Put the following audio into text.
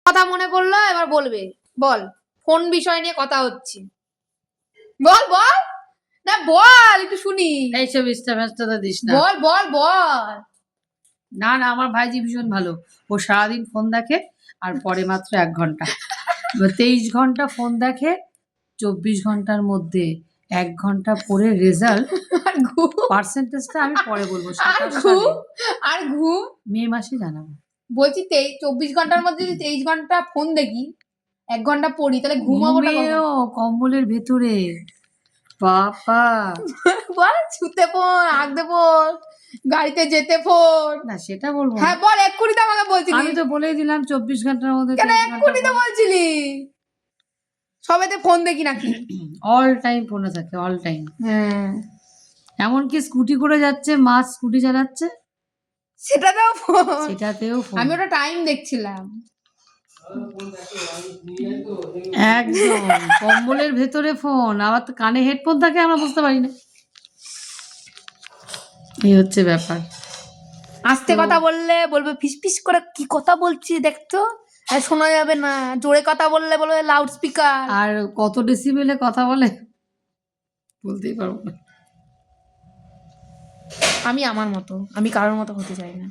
কথা মনে পড়লো, এবার বলবে। বল, কোন বিষয় নিয়ে কথা হচ্ছে? বল বল, না বল, একটু শুনি। এইসব ইস্টা দিস না। বল বল বল। না না, আমার ভাইজি ভীষণ ভালো। ও সারাদিন ফোন দেখে, আর পরে মাত্র 1 ঘন্টা। 23 ঘন্টা ফোন দেখে, 24 ঘন্টার মধ্যে 1 ঘন্টা পরে রেজাল্ট। আর ঘুম, পার্সেন্টেজটা আমি পরে বলবো। আর 27 ঘুম, সালে আর ঘুম। মে মাসে জানাবো। বলছি 24 ঘন্টার মধ্যে যদি 23 ঘন্টা ফোন দেখি, 1 ঘন্টা পড়ি, তাহলে ঘুমাবোটা কখন? ঘুমিয়েও কম্বলের ভেতরে। বাবা, বল, ছুতে ফোন, হাঁকতে ফোন, গাড়িতে যেতে ফোন। না সেটা বলবো না। হ্যাঁ বল, এক্ষুনি তো আমাকে বলছিলি। আমি তো বলেই দিলাম 24 ঘন্টার মধ্যে কেন 23 ঘন্টা এক্ষুনি তো বলছিলি সবেতে ফোন দেখি নাকি? অল টাইম ফোনে থাকে, অল টাইম। হ্যাঁ, এমনকি স্কুটি করে যাচ্ছে, মা স্কুটি চালাচ্ছে, সেটাতেও ফোন। সেটাতেও ফোন। আমি ওটা টাইম দেখছিলাম। একদম কম্বলের ভেতরে ফোন, আবার তো কানে হেডফোন থাকে, আমরা বুঝতে পারি না। এই হচ্ছে ব্যাপার। আস্তে কথা বললে বলবে ফিস ফিস করে কি কথা বলছি দেখতো, আর শোনা যাবে না। জোরে কথা বললে বলবে লাউড স্পিকার। আর কত ডেসিবেলে কথা বলে বলতেই পারবো না। আমি আমার মতো, আমি কারোর মতো হতে চাই না।